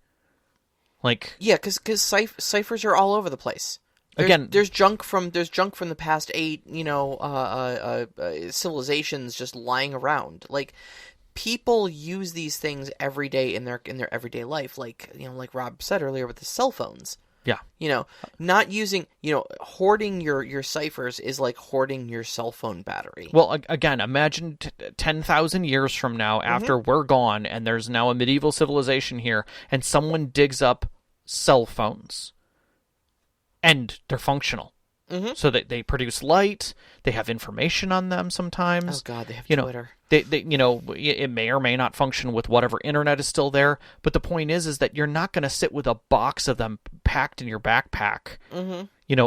Like yeah, because ciphers are all over the place. There's junk from the past 8 civilizations just lying around. Like people use these things every day in their everyday life. Like like Rob said earlier with the cell phones. Yeah. Not using, hoarding your ciphers is like hoarding your cell phone battery. Well, again, imagine 10,000 years from now after we're gone and there's now a medieval civilization here and someone digs up cell phones and they're functional. So they produce light, they have information on them sometimes. Oh God, they have Twitter. They it may or may not function with whatever internet is still there, but the point is that you're not going to sit with a box of them packed in your backpack,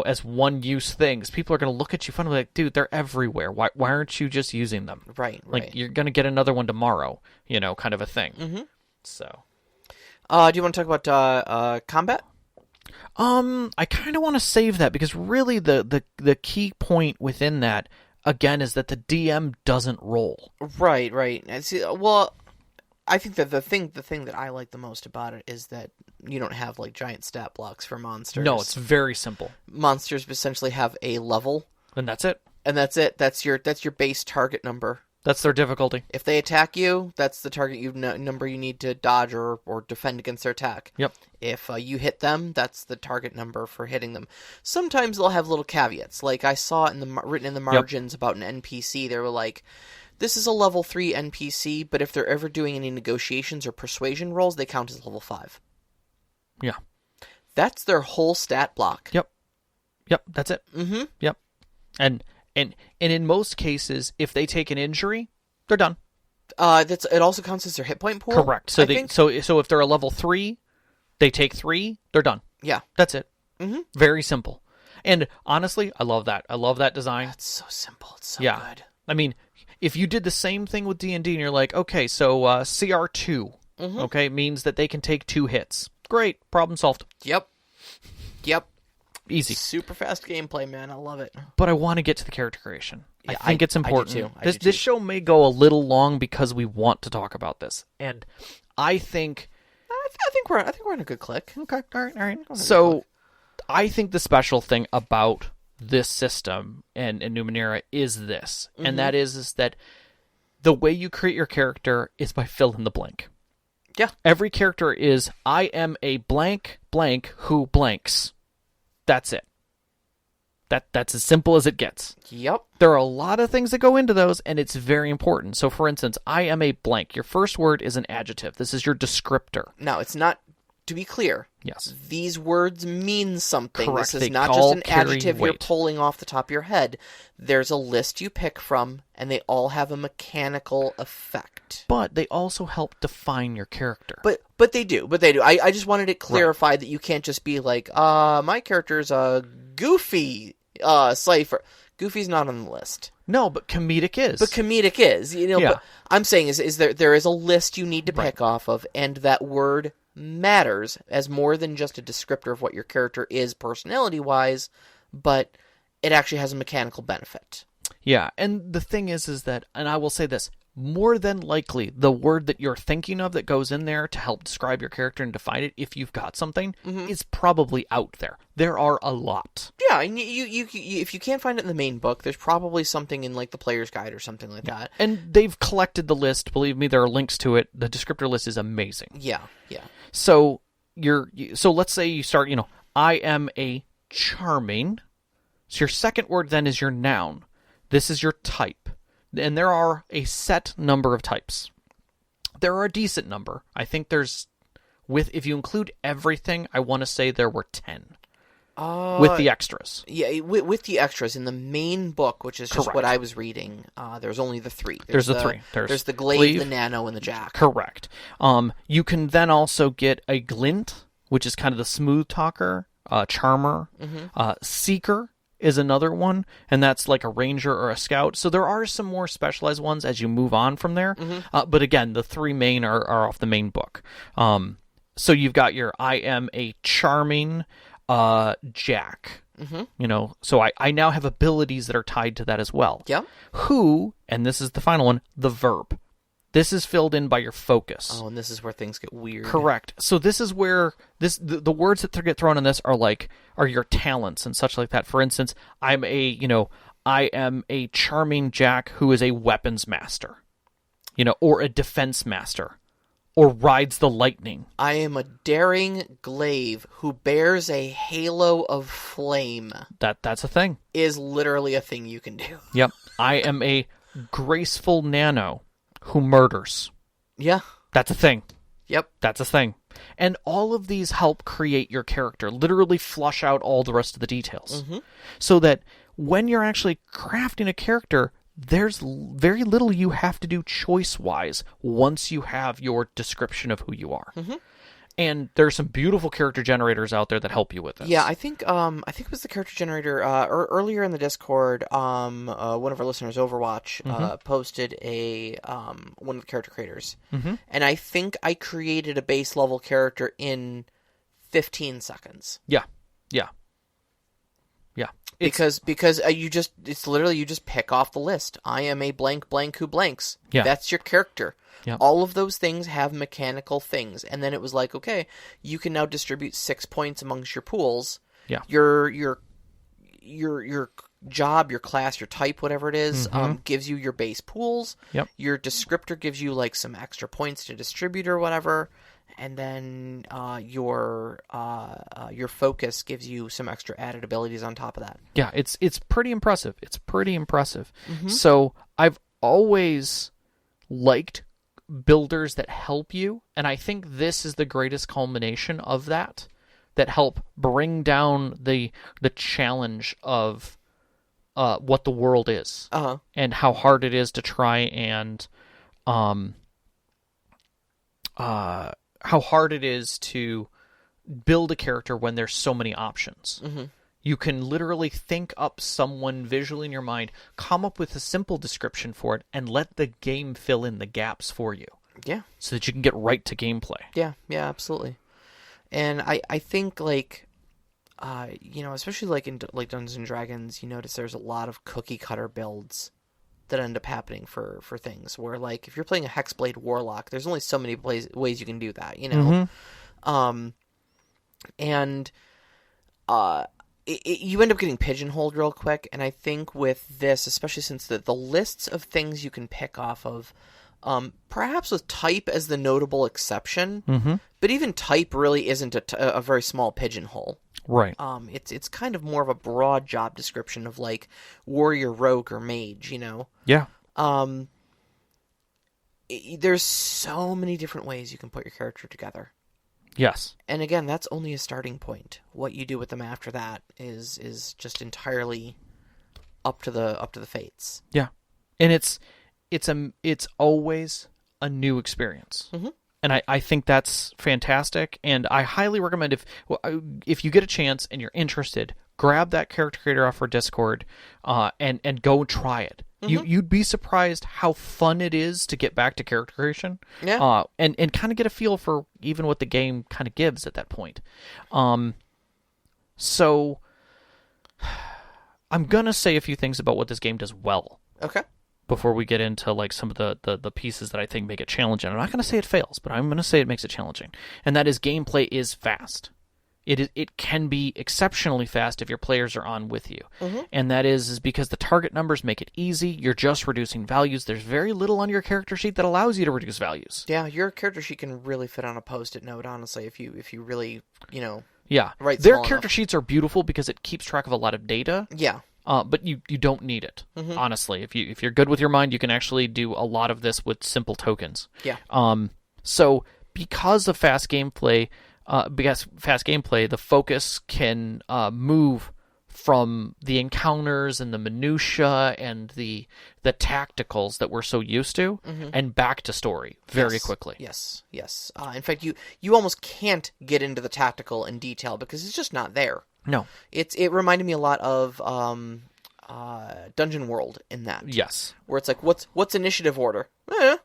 as one-use things. People are going to look at you funny like, dude, they're everywhere. Why aren't you just using them? Right. Like you're going to get another one tomorrow, kind of a thing. So, do you want to talk about combat? I kind of want to save that because really the key point within that again is that the DM doesn't roll. Right. Well, I think that the thing that I like the most about it is that you don't have like giant stat blocks for monsters. No, it's very simple. Monsters essentially have a level, and that's it. That's your base target number. That's their difficulty. If they attack you, that's the target number you need to dodge or defend against their attack. Yep. If you hit them, that's the target number for hitting them. Sometimes they'll have little caveats. Like I saw written in the margins about an NPC. They were like, this is a level 3 NPC, but if they're ever doing any negotiations or persuasion rolls, they count as level 5. Yeah. That's their whole stat block. Yep, that's it. Yep. And in most cases, if they take an injury, they're done. It also counts as their hit point pool. Correct. So so if they're a level 3, they take 3, they're done. Yeah, that's it. Very simple. And honestly, I love that. I love that design. That's so simple. It's so good. I mean, if you did the same thing with D&D and you're like, okay, so CR2, okay, means that they can take 2 hits. Great, problem solved. Yep. Easy. Super fast gameplay, man. I love it. But I want to get to the character creation. Yeah, I think it's important. I do too. This show may go a little long because we want to talk about this. And I think we're on a good click. Okay. All right. So I think the special thing about this system and Numenera is this. And that is that the way you create your character is by fill in the blank. Yeah. Every character is, I am a blank who blanks. That's it. That's as simple as it gets. Yep. There are a lot of things that go into those, and it's very important. So, for instance, I am a blank. Your first word is an adjective. This is your descriptor. No, it's not to be clear, yes, these words mean something. Correct. This is They not all just an carry adjective you're weight. pulling off the top of your head. There's a list you pick from, and they all have a mechanical effect. But they also help define your character. But they do. I just wanted it clarified that you can't just be like, my character's a goofy Cypher. Goofy's not on the list. No, but comedic is. But I'm saying is there is a list you need to pick off of, and that word matters as more than just a descriptor of what your character is personality-wise, but it actually has a mechanical benefit. Yeah, and the thing is that, and I will say this, more than likely, the word that you're thinking of that goes in there to help describe your character and define it, if you've got something, is probably out there. There are a lot. Yeah, and you if you can't find it in the main book, there's probably something in like the player's guide or something like that. And they've collected the list. Believe me, there are links to it. The descriptor list is amazing. Yeah. So so let's say you start, I am a charming. So your second word then is your noun. This is your type. And there are a set number of types. There are a decent number. I think if you include everything, I want to say there were 10. With the extras. Yeah, with the extras. In the main book, which is just what I was reading, there's only the 3. There's the 3. There's the glaive, the nano, and the jack. Correct. You can then also get a glint, which is kind of the smooth talker, charmer, seeker is another one, and that's like a ranger or a scout. So there are some more specialized ones as you move on from there. But again, the 3 main are off the main book. So you've got your I am a charming Jack. So I now have abilities that are tied to that as well. Yeah. Who, and this is the final one, the verb. This is filled in by your focus. Oh, and this is where things get weird. Correct. So this is where the words that get thrown in this are your talents and such like that. For instance, I am a charming Jack who is a weapons master, or a defense master, or rides the lightning. I am a daring glaive who bears a halo of flame. That's a thing. Is literally a thing you can do. Yep. I am a graceful nano who murders. Yeah. That's a thing. Yep. That's a thing. And all of these help create your character, literally flush out all the rest of the details. So that when you're actually crafting a character, there's very little you have to do choice-wise once you have your description of who you are. And there's some beautiful character generators out there that help you with this. Yeah, I think it was the character generator earlier in the Discord. One of our listeners, Overwatch, posted one of the character creators, and I think I created a base level character in 15 seconds. Yeah. Because it's literally you just pick off the list. I am a blank blank who blanks. Yeah. That's your character. Yep. All of those things have mechanical things, and then it was like, okay, you can now distribute 6 points amongst your pools. Yeah. Your job, your class, your type, whatever it is, gives you your base pools. Yep. Your descriptor gives you like some extra points to distribute or whatever, and then your focus gives you some extra added abilities on top of that. Yeah, it's pretty impressive. So I've always liked builders that help you, and I think this is the greatest culmination of that help bring down the challenge of what the world is, and how hard it is to try and how hard it is to build a character when there's so many options. You can literally think up someone visually in your mind, come up with a simple description for it, and let the game fill in the gaps for you. Yeah. So that you can get right to gameplay. Yeah, absolutely. And I think, like, especially like in like Dungeons and Dragons, you notice there's a lot of cookie cutter builds that end up happening for things where, like, if you're playing a Hexblade Warlock, there's only so many ways you can do that, you end up getting pigeonholed real quick, and I think with this, especially since the lists of things you can pick off of, perhaps with type as the notable exception, but even type really isn't a very small pigeonhole. Right. It's kind of more of a broad job description of like warrior, rogue, or mage. Yeah. There's so many different ways you can put your character together. Yes. And again, that's only a starting point. What you do with them after that is just entirely up to the fates. Yeah. And it's always a new experience. Mm-hmm. And I think that's fantastic, and I highly recommend if you get a chance and you're interested, grab that character creator off our Discord and go try it. Mm-hmm. You'd be surprised how fun it is to get back to character creation, Yeah. and kind of get a feel for even what the game kind of gives at that point. So I'm gonna say a few things about what this game does well. Okay. Before we get into like some of the pieces that I think make it challenging. I'm not going to say it fails, but I'm going to say it makes it challenging. And that is gameplay is fast. It can be exceptionally fast if your players are on with you. Mm-hmm. And that is because the target numbers make it easy. You're just reducing values. There's very little on your character sheet that allows you to reduce values. Yeah, your character sheet can really fit on a Post-it note, honestly, if you really, Yeah. write Their small character enough. sheets are beautiful because it keeps track of a lot of data. Yeah. But you don't need it, honestly. If you're good with your mind, you can actually do a lot of this with simple tokens. Yeah. So because of fast gameplay, the focus can move from the encounters and the minutia and the tacticals that we're so used to, and back to story very quickly. Yes. In fact, you almost can't get into the tactical in detail because it's just not there. No. It reminded me a lot of Dungeon World in that. Yes. Where it's like, what's initiative order? Yeah.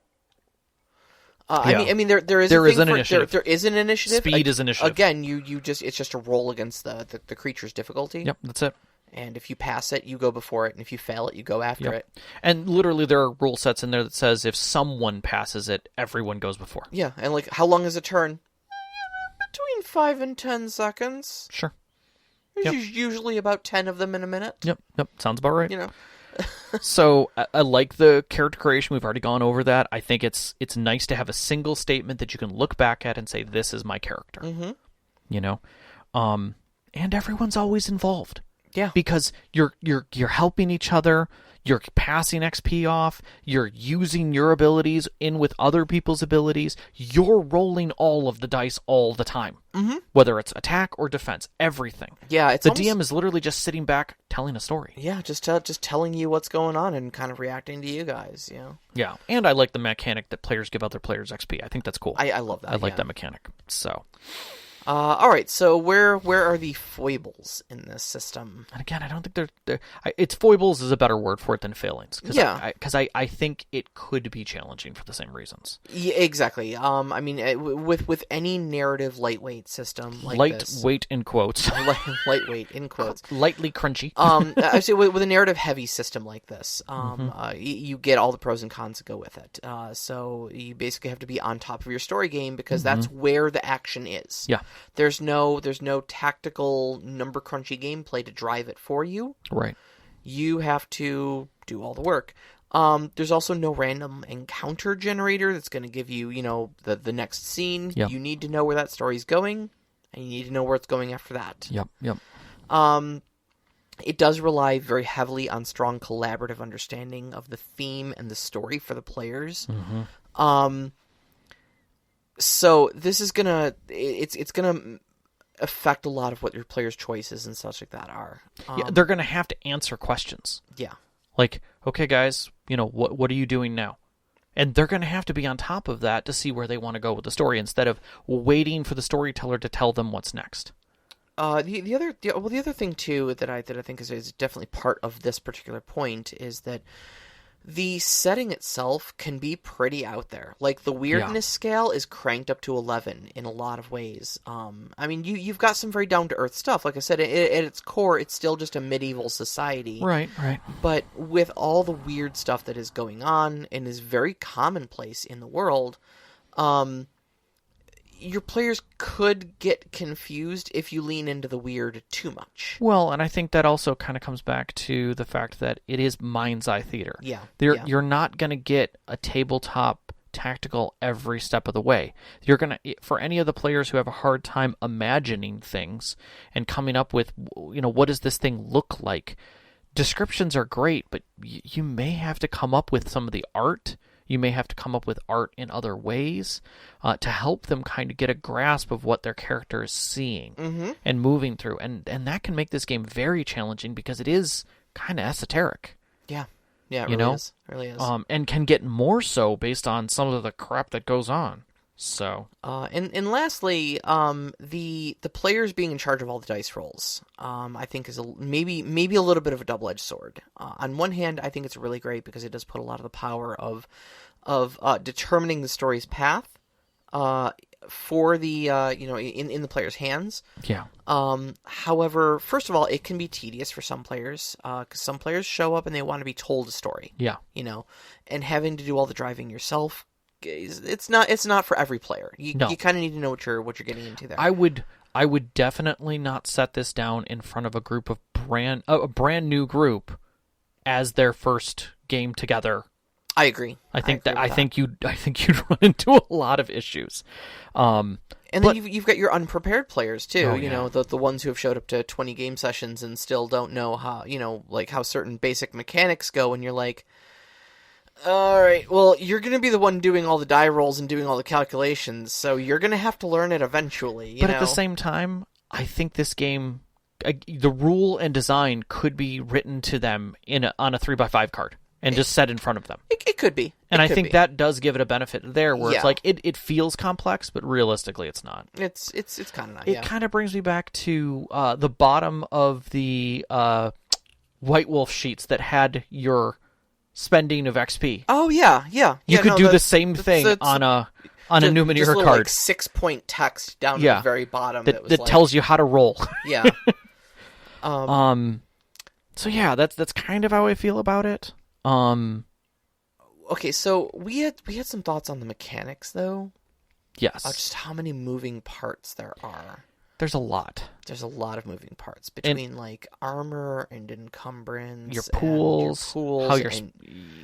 I mean, there is an initiative. There is an initiative. Speed is initiative. Again, it's just a roll against the creature's difficulty. Yep, that's it. And if you pass it, you go before it, and if you fail it, you go after it. And literally, there are rule sets in there that says if someone passes it, everyone goes before. Yeah, and like, how long is a turn? Between 5 and 10 seconds. Sure. There's usually about 10 of them in a minute. Yep, sounds about right. You know. So I like the character creation. We've already gone over that. I think it's nice to have a single statement that you can look back at and say, "This is my character." Mm-hmm. And everyone's always involved. Yeah, because you're helping each other. You're passing XP off. You're using your abilities in with other people's abilities. You're rolling all of the dice all the time, whether it's attack or defense. Everything. Yeah, it's the DM is literally just sitting back telling a story. Yeah, just telling you what's going on and kind of reacting to you guys. Yeah, and I like the mechanic that players give other players XP. I think that's cool. I love that. I like that mechanic. So. All right, so where are the foibles in this system? And again, I don't think they're it's foibles is a better word for it than failings. Because I think it could be challenging for the same reasons. Yeah, exactly. I mean, with any narrative lightweight system like this. Lightweight in quotes. Lightweight in quotes. Lightly crunchy. I say with a narrative heavy system like this, you get all the pros and cons that go with it. So you basically have to be on top of your story game because that's where the action is. Yeah. There's no tactical number crunchy gameplay to drive it for you. Right. You have to do all the work. There's also no random encounter generator that's going to give you, the next scene. Yep. You need to know where that story's going, and you need to know where it's going after that. Yep. It does rely very heavily on strong collaborative understanding of the theme and the story for the players. So this is it's gonna affect a lot of what your players' choices and such like that are. They're gonna have to answer questions. Yeah. Like, okay, guys, what are you doing now? And they're gonna have to be on top of that to see where they want to go with the story instead of waiting for the storyteller to tell them what's next. The other thing too that I think is definitely part of this particular point is that the setting itself can be pretty out there. Like, the weirdness scale is cranked up to 11 in a lot of ways. I mean, you've got some very down-to-earth stuff. Like I said, at its core, it's still just a medieval society. Right. But with all the weird stuff that is going on and is very commonplace in the world, your players could get confused if you lean into the weird too much. Well, and I think that also kind of comes back to the fact that it is mind's eye theater. Yeah. You're not going to get a tabletop tactical every step of the way. You're going to, for any of the players who have a hard time imagining things and coming up with, what does this thing look like? Descriptions are great, but you may have to come up with some of the art. You may have to come up with art in other ways to help them kind of get a grasp of what their character is seeing and moving through. And that can make this game very challenging because it is kind of esoteric. Yeah. Yeah, it really is. It really is. And can get more so based on some of the crap that goes on. So, and lastly, the players being in charge of all the dice rolls, I think is maybe a little bit of a double-edged sword. On one hand, I think it's really great because it does put a lot of the power of determining the story's path, for the in the player's hands. Yeah. However, first of all, it can be tedious for some players, because some players show up and they want to be told a story. Yeah. And having to do all the driving yourself. It's not for every player. You kind of need to know what you're getting into there. I would definitely not set this down in front of a group of a brand new group as their first game together. I agree. I think you'd run into a lot of issues. And then you've got your unprepared players too. Oh, the ones who have showed up to 20 game sessions and still don't know how how certain basic mechanics go, and you're like, all right, well, you're going to be the one doing all the die rolls and doing all the calculations, so you're going to have to learn it eventually. But at the same time, I think this game, the rule and design could be written to them on a 3x5 card and just set in front of them. It could be. And I think that does give it a benefit there, where it's like it feels complex, but realistically, it's not. It's kind of not. It kind of brings me back to the bottom of the White Wolf sheets that had your spending of XP. Oh yeah. You could do the same thing on a Numenera just card. Like 6-point text down to the very bottom that tells you how to roll. Yeah. So yeah, that's kind of how I feel about it. Okay, so we had some thoughts on the mechanics though. Yes. Just how many moving parts there are. There's a lot. There's a lot of moving parts between like armor and encumbrance, your pools, how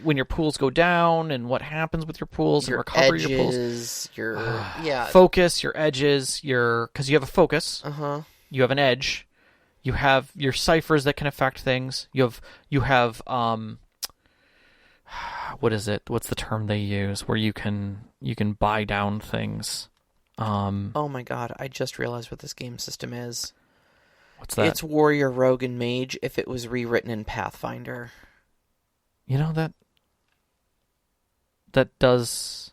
when your pools go down, and what happens with your pools, and recover edges, your pools. Your focus, your edges, because you have a focus. You have an edge. You have your ciphers that can affect things. You have what is it? What's the term they use where you can buy down things? Oh my god, I just realized what this game system is. What's that? It's Warrior, Rogue, and Mage if it was rewritten in Pathfinder. That does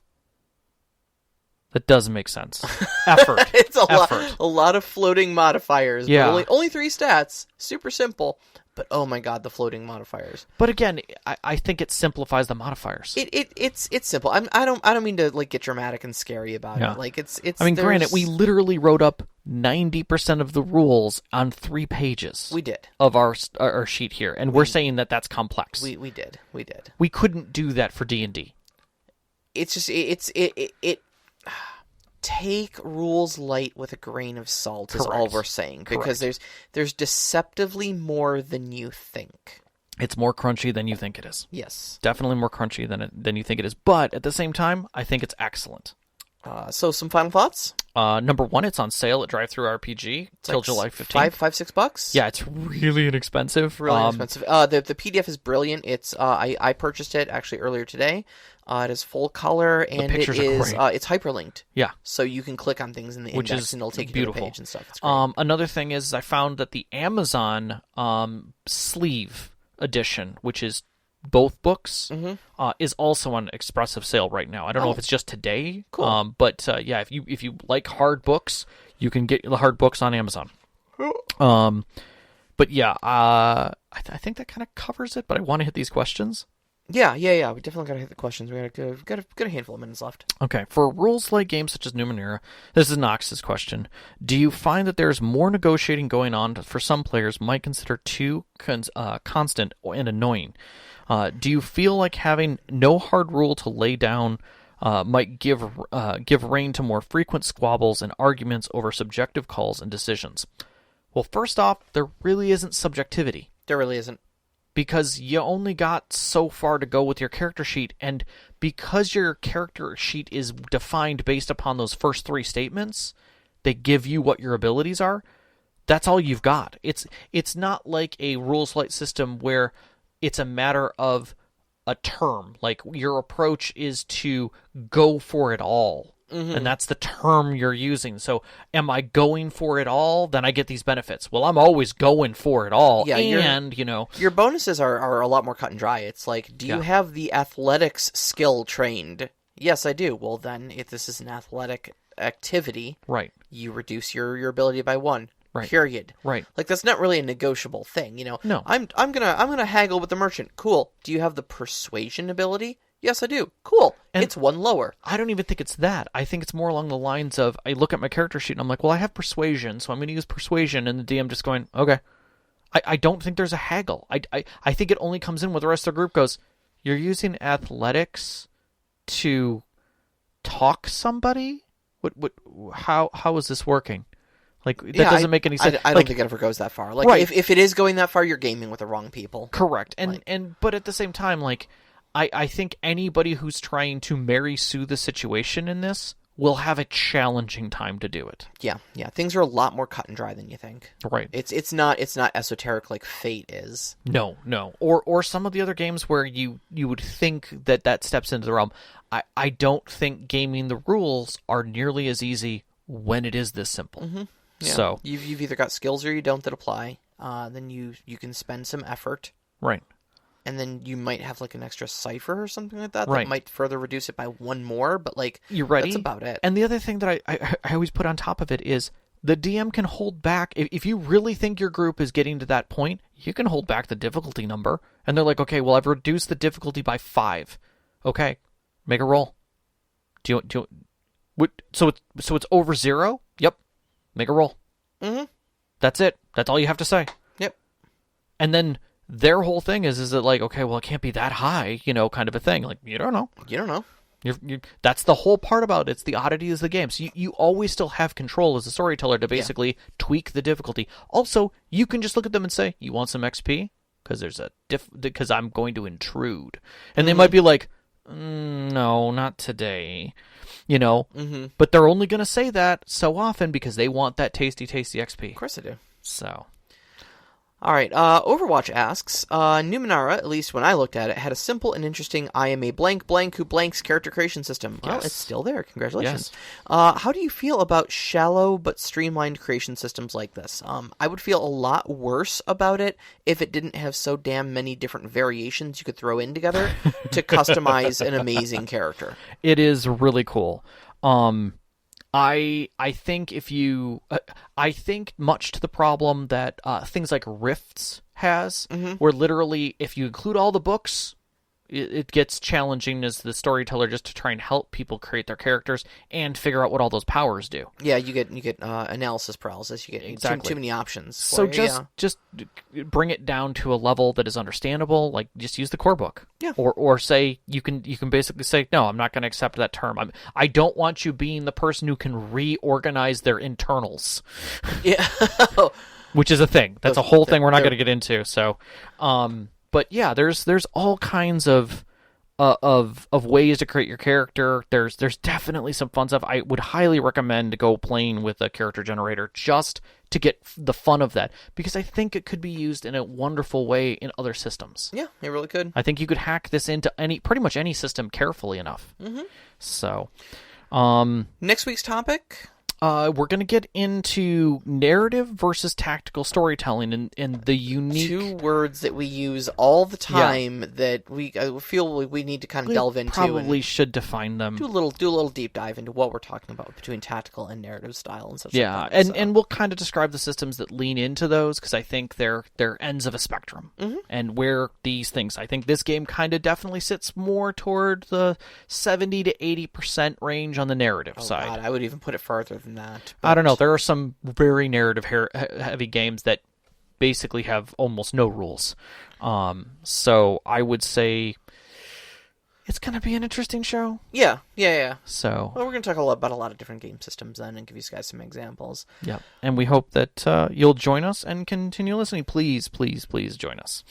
make sense. Effort. It's a lot of floating modifiers. Yeah. But only 3 stats. Super simple. But oh my god, the floating modifiers. But again, I think it simplifies the modifiers. It's simple. I don't mean to like get dramatic and scary about it. Like it's. I mean, granted, we literally wrote up 90% of the rules on 3 pages. We did of our sheet here, and we're saying that that's complex. We did. We couldn't do that for D&D. It's just it. Take rules light with a grain of salt. Correct. Is all we're saying. Because there's deceptively more than you think. It's more crunchy than you think it is. Yes. Definitely more crunchy than you think it is. But at the same time, I think it's excellent. So some final thoughts? Number 1, it's on sale at DriveThruRPG till July 15th. $5-6? Yeah, it's really inexpensive. Really inexpensive. The PDF is brilliant. It's I purchased it actually earlier today. It is full color and it is it's hyperlinked. Yeah. So you can click on things in the index and it'll take you to the page and stuff. It's great. Another thing is I found that the Amazon sleeve edition, which is both books, is also on expressive sale right now. I don't know if it's just today. Cool. But if you like hard books, you can get the hard books on Amazon. But yeah, I think that kind of covers it. But I want to hit these questions. Yeah. We definitely got to hit the questions. We got a handful of minutes left. Okay. For rules-like games such as Numenera, this is Nox's question. Do you find that there's more negotiating going on for some players might consider too constant and annoying? Do you feel like having no hard rule to lay down might give rein to more frequent squabbles and arguments over subjective calls and decisions? Well, first off, there really isn't subjectivity. There really isn't. Because you only got so far to go with your character sheet, and because your character sheet is defined based upon those first 3 statements, they give you what your abilities are, that's all you've got. It's not like a rules light system where it's a matter of a term. Like, your approach is to go for it all. And that's the term you're using. So, am I going for it all? Then I get these benefits. Well, I'm always going for it all. Yeah, and, your bonuses are a lot more cut and dry. It's like, do you have the athletics skill trained? Yes, I do. Well, then, if this is an athletic activity, right, you reduce your ability by 1. Right. Period. Right. Like, that's not really a negotiable thing, No. I'm gonna haggle with the merchant. Cool. Do you have the persuasion ability? Yes, I do. Cool. And it's 1 lower. I don't even think it's that. I think it's more along the lines of, I look at my character sheet and I'm like, well, I have persuasion, so I'm going to use persuasion, and the DM just going, okay. I don't think there's a haggle. I think it only comes in where the rest of the group goes, you're using athletics to talk somebody? How is this working? Like, that doesn't make any sense. I don't think it ever goes that far. Like, right. if it is going that far, you're gaming with the wrong people. Correct. But at the same time, like, I think anybody who's trying to Mary Sue the situation in this will have a challenging time to do it. Yeah. Things are a lot more cut and dry than you think. Right. It's not esoteric like Fate is. No. Or some of the other games where you would think that steps into the realm. I don't think gaming the rules are nearly as easy when it is this simple. Mm-hmm. Yeah. So you've either got skills or you don't that apply. Then you can spend some effort. Right. And then you might have like an extra Cypher or something like that right. that might further reduce it by 1 more, but like, you ready? That's about it. And the other thing that I always put on top of it is the DM can hold back. If you really think your group is getting to that point, you can hold back the difficulty number. And they're like, okay, well, I've reduced the difficulty by 5. Okay, make a roll. So it's over 0? Yep. Make a roll. Mm-hmm. That's it. That's all you have to say. Yep. And then their whole thing is it like, okay, well, it can't be that high, kind of a thing. Like, you don't know. You don't know. That's the whole part about it. It's the oddity of the game. So you always still have control as a storyteller to basically tweak the difficulty. Also, you can just look at them and say, you want some XP? Because I'm going to intrude. And they might be like, no, not today. Mm-hmm. But they're only going to say that so often because they want that tasty XP. Of course they do. So... All right, Overwatch asks, Numenara, at least when I looked at it, had a simple and interesting I am a blank who blanks character creation system. Well, it's still there. Congratulations. Yes. How do you feel about shallow but streamlined creation systems like this? I would feel a lot worse about it if it didn't have so damn many different variations you could throw in together to customize an amazing character. It is really cool. I think if you... I think much to the problem that things like Rifts has, where literally if you include all the books, it gets challenging as the storyteller just to try and help people create their characters and figure out what all those powers do. Yeah, you get analysis paralysis. You get too many options. So just bring it down to a level that is understandable. Like, just use the core book. Yeah. Or say you can basically say, no, I'm not going to accept that term. I don't want you being the person who can reorganize their internals. Yeah. Which is a thing. That's a whole thing we're not going to get into. So, but yeah, there's all kinds of ways to create your character. There's definitely some fun stuff. I would highly recommend go playing with a character generator just to get the fun of that, because I think it could be used in a wonderful way in other systems. Yeah, it really could. I think you could hack this into pretty much any system carefully enough. Mm-hmm. So, next week's topic. We're going to get into narrative versus tactical storytelling and the unique... 2 words that we use all the time that we feel we need to kind of delve into. Probably should define them. Do a little deep dive into what we're talking about between tactical and narrative style and such. Yeah, like that, and we'll kind of describe the systems that lean into those, because I think they're ends of a spectrum. Mm-hmm. And where these things... I think this game kind of definitely sits more toward the 70 to 80% range on the narrative side. God, I would even put it farther than that. I don't know. There are some very narrative heavy games that basically have almost no rules. So I would say it's going to be an interesting show. Yeah. So, well, we're going to talk about a lot of different game systems then and give you guys some examples. Yeah. And we hope that you'll join us and continue listening. Please join us.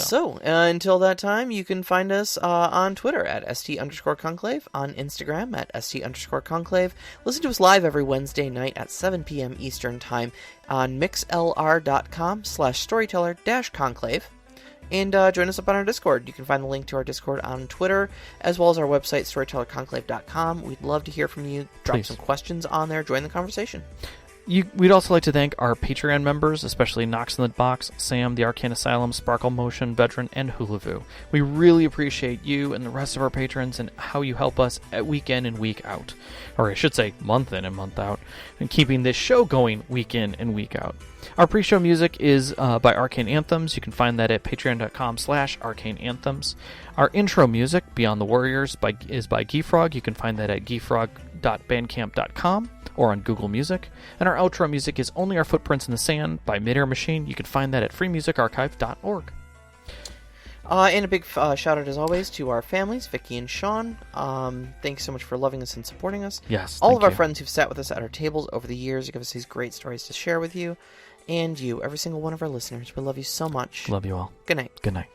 So until that time, you can find us on Twitter at @ST_Conclave, on Instagram at @ST_Conclave. Listen to us live every Wednesday night at 7 p.m. Eastern Time on mixlr.com/storyteller-conclave. And join us up on our Discord. You can find the link to our Discord on Twitter, as well as our website, storytellerconclave.com. We'd love to hear from you. Drop some questions on there. Join the conversation. We'd also like to thank our Patreon members, especially Knox in the Box, Sam, the Arcane Asylum, Sparkle Motion, Veteran, and Hulavu. We really appreciate you and the rest of our patrons and how you help us at week in and week out. Or I should say month in and month out, and keeping this show going week in and week out. Our pre-show music is by Arcane Anthems. You can find that at patreon.com/arcaneanthems. Our intro music, Beyond the Warriors, is by Geefrog. You can find that at geefrog.bandcamp.com or on Google Music. And our outro music is Only Our Footprints in the Sand by Midair Machine. You can find that at freemusicarchive.org. And a big shout out, as always, to our families, Vicky and Sean. Thanks so much for loving us and supporting us. Yes, all of our friends who've sat with us at our tables over the years to give us these great stories to share with you. And you, every single one of our listeners. We love you so much. Love you all. Good night. Good night.